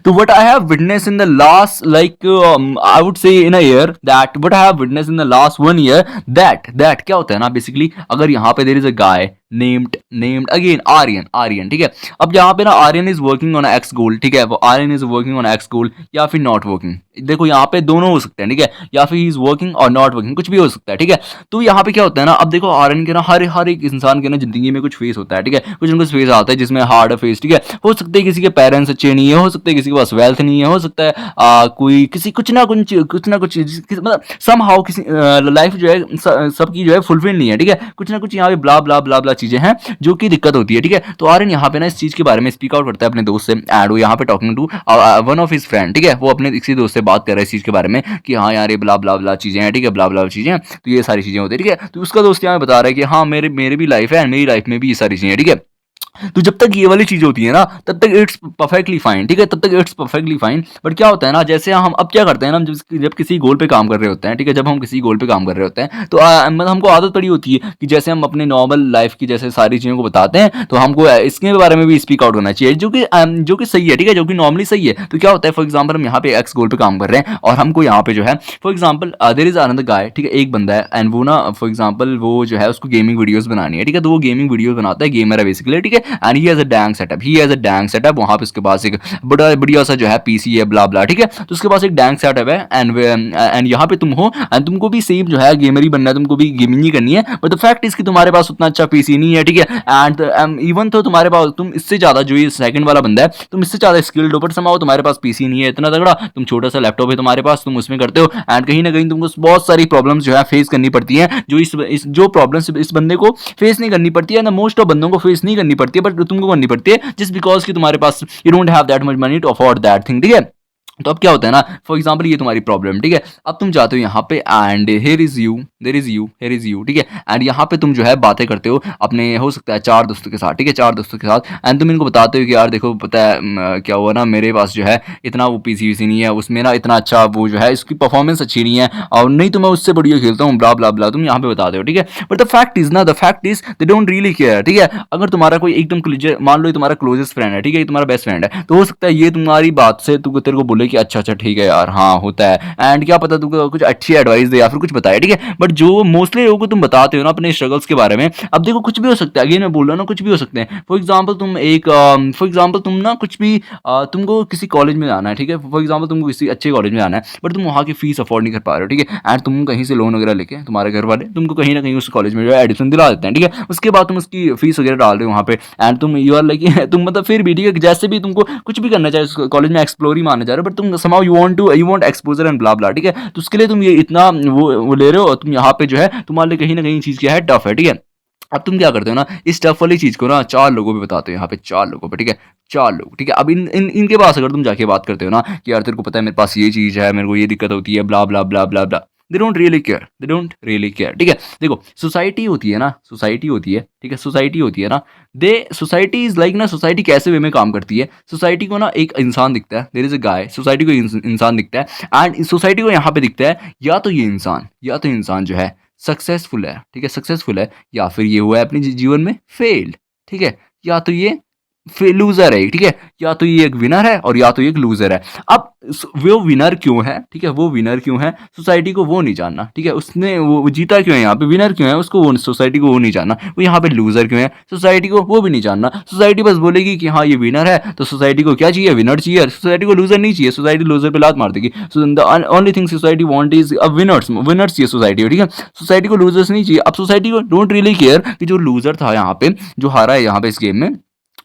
So what I have witnessed in the last, like I would say in a year, that what I have witnessed in the last 1 year, that क्या होता है ना, basically अगर यहाँ पे there is a guy named again Aryan, ठीक है। अब यहाँ पे ना Aryan is working on X goal, ठीक है, वो Aryan is working on X goal या फिर नॉट वर्किंग। देखो यहाँ पे दोनों हो सकते हैं, ठीक है, या फिर ही इज वर्किंग और नॉट वर्किंग, कुछ भी हो सकता है, ठीक है। तो यहाँ पे क्या होता है ना, अब देखो आर्यन के ना हर हर एक इंसान के ना जिंदगी में कुछ फेस होता है, ठीक है, कुछ ना कुछ फेस आता है जिसमें हार्ड फेस, ठीक है। हो सकता है किसी के पेरेंट्स अच्छे नहीं है, हो सकता है किसी के पास वेल्थ नहीं है, हो सकता है कोई किसी कुछ मतलब सम हाउ किसी लाइफ जो है सबकी जो है फुलफिल नहीं है, ठीक है, कुछ ना कुछ यहाँ पे ब्ला ब्ला ब्ला ब्ला चीजें हैं जो कि दिक्कत होती है, ठीक है। तो आर्यन यहाँ पे ना इस चीज के बारे में स्पीक आउट करता है अपने दोस्त से, एंड वो यहाँ पे talking to one of his friend, ठीक है, वो अपने किसी दोस्त से बात कर रहा है इस चीज के बारे में कि हाँ यार ये ब्ला ब्ला ब्ला चीजें हैं, ठीक है, ब्ला ब्ला चीजें हैं, तो ये सारी चीजें होती है, ठीक है। तो उसका दोस्त यहाँ पे बता रहा है कि हाँ मेरे मेरे भी लाइफ है, मेरी लाइफ में भी ये सारी चीजें हैं, ठीक है। तो जब तक ये वाली चीज होती है ना तब तक इट्स परफेक्टली फाइन, ठीक है, तब तक इट्स परफेक्टली फाइन। बट क्या होता है ना, जैसे हम अब क्या करते हैं ना, हम जब किसी गोल पे काम कर रहे होते हैं, ठीक है, जब हम किसी गोल पे काम कर रहे होते हैं तो मतलब हमको आदत पड़ी होती है कि जैसे हम अपने नॉर्मल लाइफ की जैसे सारी चीज़ों को बताते हैं तो हमको इसके बारे में भी स्पीक आउट होना चाहिए, जो कि सही है, ठीक है, जो कि नॉर्मली सही है। तो क्या होता है, फॉर एग्जाम्पल हम यहाँ पे एक्स गोल पे काम कर रहे हैं और हमको यहाँ पे जो है for example there is another guy, ठीक है, एक बंदा है एंड वो ना फॉर एग्जाम्पल वो जो है उसको गेमिंग वीडियोस बनानी है, ठीक है, तो वो गेमिंग वीडियोस बनाता है, गेमर है बेसिकली, ठीक है, and he has a dang setup वहां पे उसके पास एक बड़ा बढ़िया सा जो है पीसी है ब्ला ब्ला, ठीक है, तो उसके पास एक डैंग सेटअप है एंड यहाँ पे तुम हो एंड तुमको भी सेम जो है गेमर ही बनना है, तुमको भी गेमिंग ही करनी है, बट द फैक्ट इज कि तुम्हारे पास उतना अच्छा पीसी नहीं है, ठीक है, एंड इवन तो तुम्हारे पास तुम इससे ज्यादा जो ये सेकंड वाला बंदा है तुम इससे ज्यादा स्किल्ड हो, बट समाओ तुम्हारे पास पीसी नहीं है इतना तगड़ा, तुम छोटा सा लैपटॉप है तुम्हारे पास, तुम उसमें करते हो एंड कहीं ना कहीं तुमको बहुत सारी प्रॉब्लम्स जो है फेस करनी पड़ती है, जो इस जो प्रॉब्लम्स इस बंदे को फेस नहीं करनी पड़ती है ना, मोस्ट ऑफ बंदों को फेस नहीं करनी पड़ती है बट तुमको करनी पड़ती है, जस्ट बिकॉज कि तुम्हारे पास you don't have that much money to afford that thing, ठीक है। तो अब क्या होता है ना, फॉर एग्जाम्पल ये तुम्हारी प्रॉब्लम, ठीक है, अब तुम जाते हो यहाँ पे and here is you, here is you, ठीक है, एंड यहाँ पे तुम जो है बातें करते हो अपने हो सकता है 4 दोस्तों के साथ, ठीक है, 4 दोस्तों के साथ, एंड तुम इनको बताते हो कि यार देखो पता है क्या हुआ ना, मेरे पास जो है इतना वो पीसी वीसी नहीं है, उसमें ना इतना अच्छा वो जो है इसकी परफॉर्मेंस अच्छी नहीं है और नहीं तो मैं उससे बढ़िया खेलता हूँ ब्ला ब्ला ब्ला, तुम यहाँ पे बताते हो, ठीक है। बट द फैक्ट इज ना, the fact is they don't really care, ठीक है। अगर तुम्हारा कोई एकदम मान लो ये तुम्हारा क्लोजेस्ट फ्रेंड है, ठीक है, ये तुम्हारा बेस्ट फ्रेंड है, तो हो सकता है ये तुम्हारी बात से तेरे को बोले कि अच्छा अच्छा ठीक है यार, हाँ होता है, एंड क्या पता तुमको कुछ अच्छी एडवाइस दे या फिर कुछ बताए, ठीक है। बट जो मोस्टली लोगों को तुम बताते हो ना अपने स्ट्रगल्स के बारे में, अब देखो कुछ भी हो सकता है, अगेन मैं बोल रहा हूँ ना, कुछ भी हो सकते हैं। फॉर एग्जाम्पल तुम ना कुछ भी तुमको किसी कॉलेज में जाना है, ठीक है, फॉर एग्जाम्पल तुमको किसी अच्छे कॉलेज में जाना है बट तुम वहाँ की फीस अफोर्ड नहीं कर पा रहे हो, ठीक है, एंड तुम कहीं से लोन वगैरह लेके तुम्हारे घर वाले तुमको कहीं ना कहीं उस कॉलेज में जो है एडमिशन दिला देते हैं, ठीक है, उसके बाद तुम उसकी फीस वगैरह डाल रहे हो वहाँ पे एंड तुम यू आर लाइक तुम मतलब फिर भी ठीक है, जैसे भी तुमको कुछ भी करना चाहिए उस कॉलेज में एक्सप्लोर ही मारना चाह रहे हो, बट तुम समाउ you want exposure and blah blah, ठीक है, तो उसके लिए तुम ये इतना वो ले रहे हो, तुम यहाँ पे जो है तुम्हारे लिए कहीं ना कहीं चीज़ क्या है, टफ है, ठीक है। अब तुम क्या करते हो ना, इस टफ वाली चीज़ को ना 4 लोगों पे बताते हो, यहाँ पे 4 लोगों पे, ठीक है, 4 लोग, ठीक है। अब इनके पास अगर तुम जाके बात करते हो ना कि यार तेरे को पता है मेरे पास ये चीज़ है, मेरे को ये दिक्कत होती है ब्ला ब्ला ब्ला ब्ला ब्ला, दे डोंट रियली केयर, ठीक है। देखो सोसाइटी होती है ना, सोसाइटी होती है, ठीक है, सोसाइटी होती है ना, दे सोसाइटी इज लाइक ना, सोसाइटी कैसे वे में काम करती है, सोसाइटी को ना एक इंसान दिखता है, there is a guy, society को इंसान दिखता है एंड सोसाइटी को यहाँ पे दिखता है या तो ये इंसान जो है सक्सेसफुल है, ठीक है, सक्सेसफुल है, या फिर ये हुआ है अपने जीवन में फेल्ड, ठीक है, या तो ये फिर लूजर है, ठीक है, या तो ये एक विनर है और या तो ये एक लूजर है। अब वो विनर क्यों है, ठीक है, वो विनर क्यों है सोसाइटी को वो नहीं जानना, ठीक है, उसने वो जीता क्यों है, यहाँ पे विनर क्यों है उसको वो सोसाइटी को वो नहीं जानना, वो यहाँ पे लूजर क्यों है सोसाइटी को वो भी नहीं जानना। सोसाइटी बस बोलेगी कि हाँ ये विनर है, तो सोसाइटी को क्या चाहिए, विनर चाहिए, सोसाइटी को लूजर नहीं चाहिए, सोसाइटी लूजर पे लात मार देगी। So the only thing society want is a winners चाहिए सोसाइटी को, ठीक है, सोसाइटी को लूजर्स नहीं चाहिए। अब सोसाइटी को डोंट रियली केयर कि जो लूजर था यहाँ पे, जो हारा है यहाँ पे इस गेम में,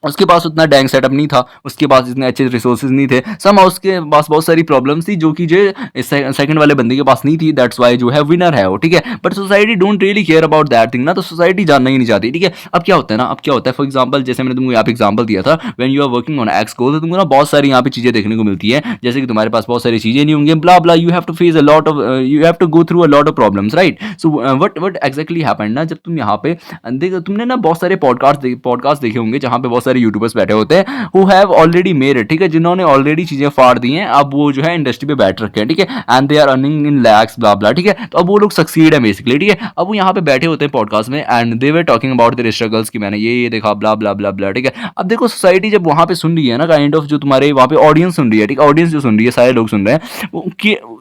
उसके पास उतना डैंग सेटअप नहीं था, उसके पास इतने अच्छे रिसोर्सेज नहीं थे, सम उसके पास बहुत सारी प्रॉब्लम्स थी जो कि जो सेकंड वाले बंदे के पास नहीं थी, दैट्स वाई जो है विनर है वो, ठीक है। But society don't really care about that thing ना, तो सोसाइटी जानना ही नहीं चाहती, ठीक है। अब क्या होता है ना, अब क्या होता है, फॉर एग्जाम्पल जैसे मैंने तुमको यहाँ पे एग्जाम्पल दिया था, when you are working on X goal, तो तुमको ना बहुत सारी यहाँ पे चीजें देखने को मिलती है, जैसे कि तुम्हारे पास बहुत सारी चीजें नहीं होंगी blah blah, you have to face a lot of, you have to go through a lot of problems, right. So what exactly happened ना, जब तुम यहाँ पे देखो, तुमने ना बहुत सारे पॉडकास्ट देखे होंगे जहाँ पे बहुत सारे सारे यूट्यूबर्स बैठे होते हैं who have already made it, ठीक है, जिन्होंने ऑलरेडी चीजें फाड़ दी हैं, अब वो जो है इंडस्ट्री पे बैठ रखे हैं, ठीक है, and they are earning in lakhs blah blah, ठीक है, तो अब वो लोग सक्सीड है बेसिकली, ठीक है। अब वो यहाँ पे बैठे होते हैं पॉडकास्ट में and they were talking about their struggles कि मैंने ये देखा ब्ला ब्ला ब्ला ब्ला, ठीक है। अब देखो सोसाइटी जब वहाँ पे सुन रही है ना, काइंड ऑफ जो तुम्हारे वहाँ पे ऑडियंस सुन रही है, ठीक है, ऑडियंस जो सुन रही है, सारे लोग सुन रहे हैं,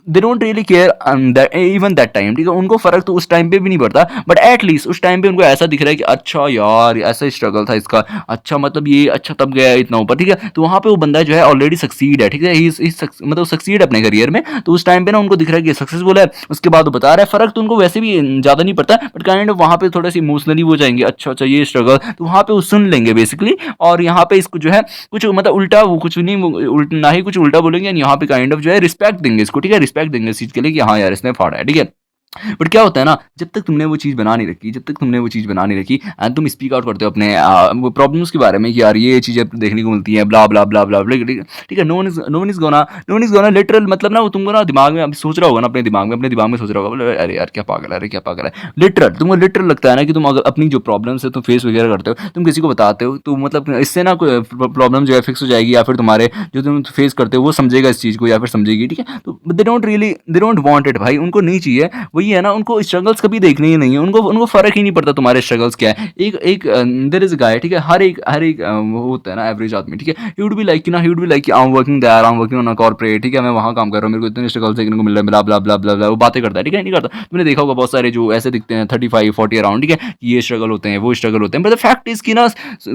they don't really care even that time, ठीक है, उनको फर्क तो उस टाइम पे भी नहीं पड़ता, बट एटलीस्ट उस टाइम पे उनको ऐसा दिख रहा है कि अच्छा यार ऐसा स्ट्रगल था इसका, अच्छा मतलब ये अच्छा तब गया इतना ऊपर, ठीक है, तो वहाँ पे वो बंदा जो है ऑलरेडी सक्सीड है, ठीक है, मतलब सक्सीड अपने करियर में, तो उस टाइम पे ना उनको दिख रहा है कि सक्सेसफुल है, उसके बाद वो बता रहा है, फर्क तो उनको वैसे भी ज्यादा नहीं पड़ता, बट काइंड ऑफ वहाँ पे थोड़ा सी इमोशनली वो जाएंगे, अच्छा अच्छा ये स्ट्रगल, तो वहाँ पे वो सुन लेंगे बेसिकली, और यहाँ पे इसको जो है कुछ मतलब उल्टा वो कुछ नहीं ना ही कुछ उल्टा बोलेंगे, यहाँ पे काइंड ऑफ जो है रिस्पेक्ट देंगे इसको, ठीक है, रिस्पेक्ट देंगे इस चीज के लिए कि हाँ यार इसने फाड़ा है, ठीक है। बट क्या होता है ना, जब तक तुमने वो चीज़ बना नहीं रखी, जब तक तुमने वो चीज़ बना नहीं रखी एंड तुम स्पीक आउट करते हो अपने वो प्रॉब्लम्स के बारे में कि यार ये चीज़ें देखने को मिलती हैं ब्ला ब्ला ब्ला ब्ला, ठीक है, no one is gonna literal, मतलब ना वो तुमको ना दिमाग में अभी सोच रहा होगा ना, अपने दिमाग में सोच रहा होगा, बोले अरे यार क्या पागल है, अरे क्या पागल है, लिटरल तुमको लिटरल लगता है ना कि तुम अगर अपनी जो प्रॉब्लम्स है तुम फेस वगैरह करते हो, तुम किसी को बताते हो, तो मतलब इससे ना कोई प्रॉब्लम जो है फिक्स हो जाएगी, या फिर तुम्हारे जो तुम फेस करते हो वो समझेगा इस चीज़ को, या फिर समझेगी, ठीक है, तो दे डोंट वांट इट भाई, उनको नहीं चाहिए, वही है ना, उनको स्ट्रगल्स कभी देखने ही नहीं है, उनको उनको फर्क ही नहीं पड़ता तुम्हारे स्ट्रगल्स क्या है। एक एक देयर इज अ गाय, ठीक है, हर एक वो होता है ना एवरेज आदमी, ठीक है, ही वुड बी लाइक ना, he would be like I am working there, I am working on a corporate, ठीक है, मैं वहां काम कर रहा हूं, मेरे को इतने स्ट्रगल्स देखने को मिल रहा है, ब्ला ब्ला ब्ला ब्ला ब्ला, वो बातें करता है, ठीक है, नहीं करता, तुमने देखा होगा बहुत सारे जो ऐसे दिखते हैं 35-40 अराउंड, ठीक है, ये स्ट्रगल होते हैं वो स्ट्रगल होते हैं, बट द फैक्ट इज कि ना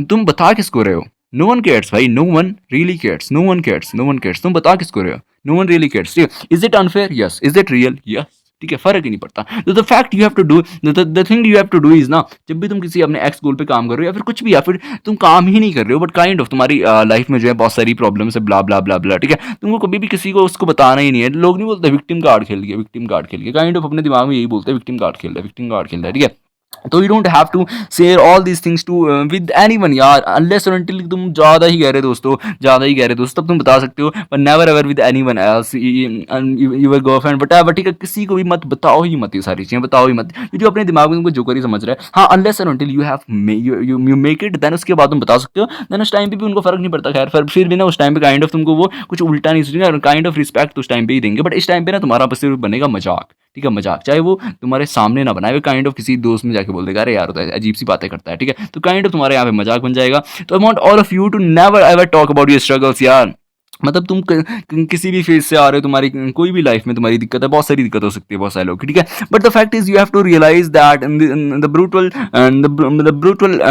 तुम बता किसको रहे हो, नो वन केयर्स भाई, no one really cares, no one cares, no one cares, तुम बता किसको रहे हो, नो वन रियली केयर्स, ठीक है, is it unfair, yes, is it real, yes, ठीक है, फर्क ही नहीं पड़ता, तो the fact you have to do, the thing you have to do is ना, जब भी तुम किसी अपने एक्स गोल पे काम कर रहे हो या फिर कुछ भी, या फिर तुम काम ही नहीं कर रहे हो बट काइंड ऑफ तुम्हारी लाइफ में जो है बहुत सारी प्रॉब्लम्स है ब्ला ब्ला ब्ला ब्ला, ठीक है, तुमको कभी भी किसी को उसको बताना ही नहीं है, लोग नहीं बोलते विक्टिम कार्ड खेल गया, विक्टिम कार्ड खेल गया, काइंड ऑफ अपने दिमाग में यही बोलते हैं विक्टिम कार्ड खेल रहा है, विक्टिम कार्ड खेल रहा है, ठीक है, तो you don't have to share all these things to with anyone यार, अनलेस और अनटिल तुम ज़्यादा ही गहरे दोस्तों, ज़्यादा ही गहरे दोस्त, तब तुम बता सकते हो, पर never ever with anyone else, your girlfriend but ever, ठीक है, किसी को भी मत बताओ ही मत, ये सारी चीज़ें बताओ ही मत, क्योंकि अपने दिमाग में तुमको जो करी समझ रहा है, हाँ, अनलेस और until you have you make it, then उसके बाद तुम बता सकते हो, देन उस टाइम पे भी उनको फर्क नहीं पड़ता, खैर फिर भी ना उस टाइम पे काइंड ऑफ तुमको वो कुछ उल्टा नहीं सोचेंगे, काइंड ऑफ रिस्पेक्ट उस टाइम पे ही देंगे, बट इस टाइम पे ना तुम्हारा बस सिर्फ बनेगा मजाक, ठीक है, मजाक, चाहे वो तुम्हारे सामने ना बनाए, वो काइंड ऑफ किसी दोस्त में जाके बोल देगा अरे यार होता है अजीब सी बातें करता है, ठीक है, तो काइंड ऑफ तुम्हारे यहाँ पे मजाक बन जाएगा, तो I want all of you to never ever talk about your struggles यार, मतलब तुम किसी भी फेज से आ रहे हो, तुम्हारी कोई भी लाइफ में तुम्हारी दिक्कत है, बहुत सारी दिक्कत हो सकती है बहुत सारे लोग की, ठीक है, but the fact is you have to realize that the brutal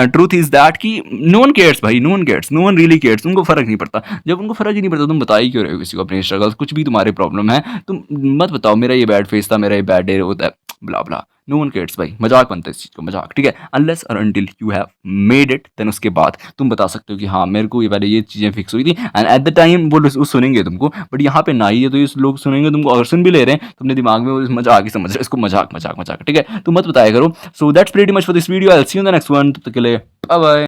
truth is that कि नो वन केयर्स भाई, no one cares, no one really cares, उनको फर्क नहीं पड़ता, जब उनको फर्क ही नहीं पड़ता तुम बता ही क्यों रहे हो किसी को अपने स्ट्रगल्स, कुछ भी तुम्हारे प्रॉब्लम है तुम मत बताओ, मेरा ये बैड फेस था, मेरा ये बैड डे होता है ब्ला ब्ला, नो वन केयर्स भाई, मजाक बनता है इस चीज़ को, मजाक, ठीक है, अनलेस और until you have made it, then उसके बाद तुम बता सकते हो कि हाँ मेरे को ये पहले ये चीज़ें फिक्स हुई थी, एंड एट द टाइम वो सुनेंगे तुमको, बट यहाँ पे ना ही है, तो ये लोग सुनेंगे तुमको, अगर सुन भी ले रहे हैं तो अपने दिमाग में वो मजाक ही समझ रहे हैं इसको, मजाक मजाक मजाक, ठीक है, तो मत बताया करो, so that's pretty much for this video, I will see you in the next one, तब तक के लिए बाय बाय।